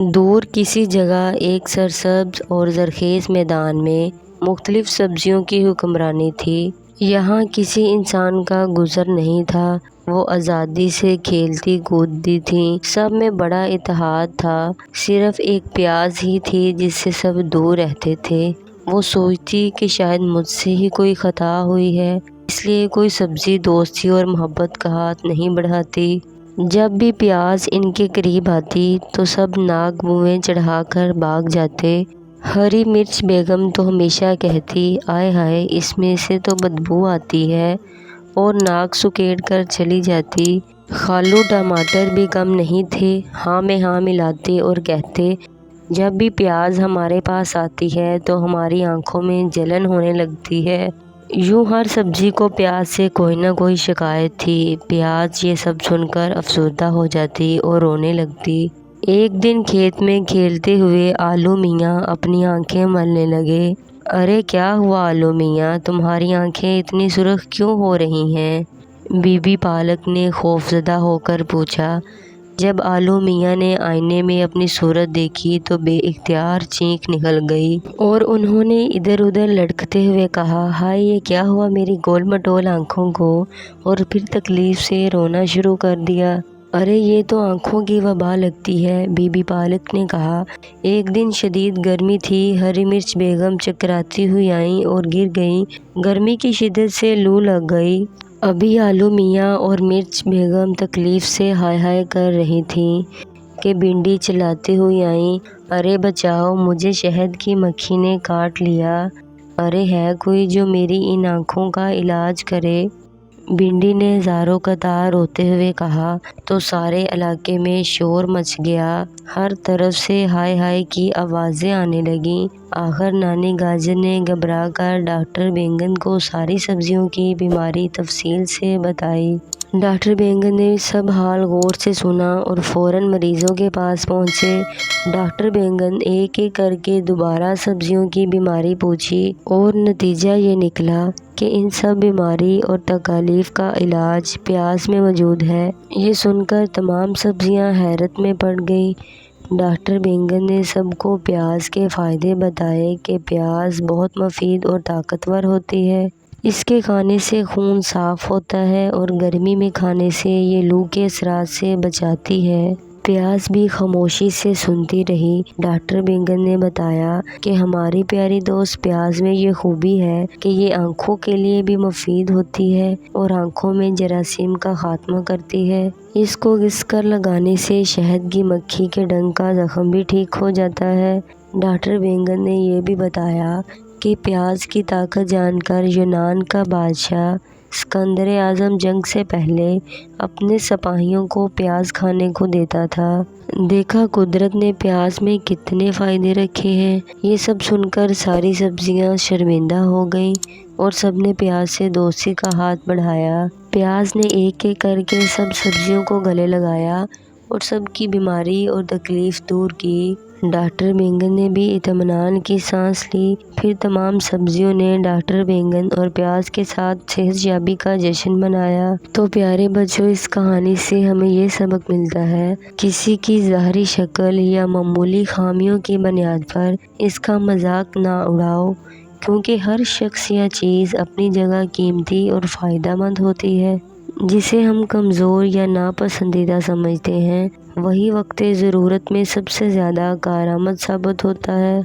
دور کسی جگہ ایک سرسبز اور زرخیز میدان میں مختلف سبزیوں کی حکمرانی تھی۔ یہاں کسی انسان کا گزر نہیں تھا، وہ آزادی سے کھیلتی کودتی تھیں، سب میں بڑا اتحاد تھا۔ صرف ایک پیاز ہی تھی جس سے سب دور رہتے تھے۔ وہ سوچتی کہ شاید مجھ سے ہی کوئی خطا ہوئی ہے، اس لیے کوئی سبزی دوستی اور محبت کا ہاتھ نہیں بڑھاتی۔ جب بھی پیاز ان کے قریب آتی تو سب ناک منہ چڑھا کر بھاگ جاتے۔ ہری مرچ بیگم تو ہمیشہ کہتی، آئے ہائے اس میں سے تو بدبو آتی ہے، اور ناک سکیڑ کر چلی جاتی۔ خالو ٹماٹر بھی کم نہیں تھے، ہاں میں ہاں ملاتے اور کہتے، جب بھی پیاز ہمارے پاس آتی ہے تو ہماری آنکھوں میں جلن ہونے لگتی ہے۔ یوں ہر سبزی کو پیاز سے کوئی نہ کوئی شکایت تھی۔ پیاز یہ سب سن کر افسردہ ہو جاتی اور رونے لگتی۔ ایک دن کھیت میں کھیلتے ہوئے آلو میاں اپنی آنکھیں ملنے لگے۔ ارے کیا ہوا آلو میاں، تمہاری آنکھیں اتنی سرخ کیوں ہو رہی ہیں؟ بی بی پالک نے خوفزدہ ہو کر پوچھا۔ جب آلو میاں نے آئینے میں اپنی صورت دیکھی تو بے اختیار چینخ نکل گئی، اور انہوں نے ادھر ادھر لڑکتے ہوئے کہا، ہائے یہ کیا ہوا میری گول مٹول آنکھوں کو، اور پھر تکلیف سے رونا شروع کر دیا۔ ارے یہ تو آنکھوں کی وبا لگتی ہے، بی بی پالک نے کہا۔ ایک دن شدید گرمی تھی، ہری مرچ بیگم چکراتی ہوئی آئیں اور گر گئیں۔ گرمی کی شدت سے لو لگ گئی۔ ابھی آلو میاں اور مرچ بیگم تکلیف سے ہائے ہائے کر رہی تھیں کہ بھنڈی چلاتی ہوئی آئیں۔ ارے بچاؤ، مجھے شہد کی مکھی نے کاٹ لیا، ارے ہے کوئی جو میری ان آنکھوں کا علاج کرے؟ بھنڈی نے ہزاروں قطار روتے ہوئے کہا تو سارے علاقے میں شور مچ گیا۔ ہر طرف سے ہائے ہائے کی آوازیں آنے لگیں۔ آخر نانی گاجر نے گھبرا کر ڈاکٹر بینگن کو ساری سبزیوں کی بیماری تفصیل سے بتائی۔ ڈاکٹر بینگن نے سب حال غور سے سنا اور فوراً مریضوں کے پاس پہنچے۔ ڈاکٹر بینگن ایک ایک کر کے دوبارہ سبزیوں کی بیماری پوچھی، اور نتیجہ یہ نکلا کہ ان سب بیماری اور تکالیف کا علاج پیاز میں موجود ہے۔ یہ سن کر تمام سبزیاں حیرت میں پڑ گئیں۔ ڈاکٹر بینگن نے سب کو پیاز کے فائدے بتائے کہ پیاز بہت مفید اور طاقتور ہوتی ہے، اس کے کھانے سے خون صاف ہوتا ہے، اور گرمی میں کھانے سے یہ لو کے اثرات سے بچاتی ہے۔ پیاز بھی خاموشی سے سنتی رہی۔ ڈاکٹر بینگن نے بتایا کہ ہماری پیاری دوست پیاز میں یہ خوبی ہے کہ یہ آنکھوں کے لیے بھی مفید ہوتی ہے اور آنکھوں میں جراثیم کا خاتمہ کرتی ہے۔ اس کو گھس کر لگانے سے شہد کی مکھی کے ڈنک کا زخم بھی ٹھیک ہو جاتا ہے۔ ڈاکٹر بینگن نے یہ بھی بتایا کہ پیاز کی طاقت جان کر یونان کا بادشاہ اسکندر اعظم جنگ سے پہلے اپنے سپاہیوں کو پیاز کھانے کو دیتا تھا۔ دیکھا قدرت نے پیاز میں کتنے فائدے رکھے ہیں۔ یہ سب سن کر ساری سبزیاں شرمندہ ہو گئیں اور سب نے پیاز سے دوستی کا ہاتھ بڑھایا۔ پیاز نے ایک ایک کر کے سب سبزیوں کو گلے لگایا اور سب کی بیماری اور تکلیف دور کی۔ ڈاکٹر بینگن نے بھی اطمینان کی سانس لی۔ پھر تمام سبزیوں نے ڈاکٹر بینگن اور پیاز کے ساتھ صحت یابی کا جشن منایا۔ تو پیارے بچوں، اس کہانی سے ہمیں یہ سبق ملتا ہے، کسی کی ظاہری شکل یا معمولی خامیوں کی بنیاد پر اس کا مذاق نہ اڑاؤ، کیونکہ ہر شخص یا چیز اپنی جگہ قیمتی اور فائدہ مند ہوتی ہے۔ جسے ہم کمزور یا ناپسندیدہ سمجھتے ہیں، وہی وقت ضرورت میں سب سے زیادہ کارآمد ثابت ہوتا ہے۔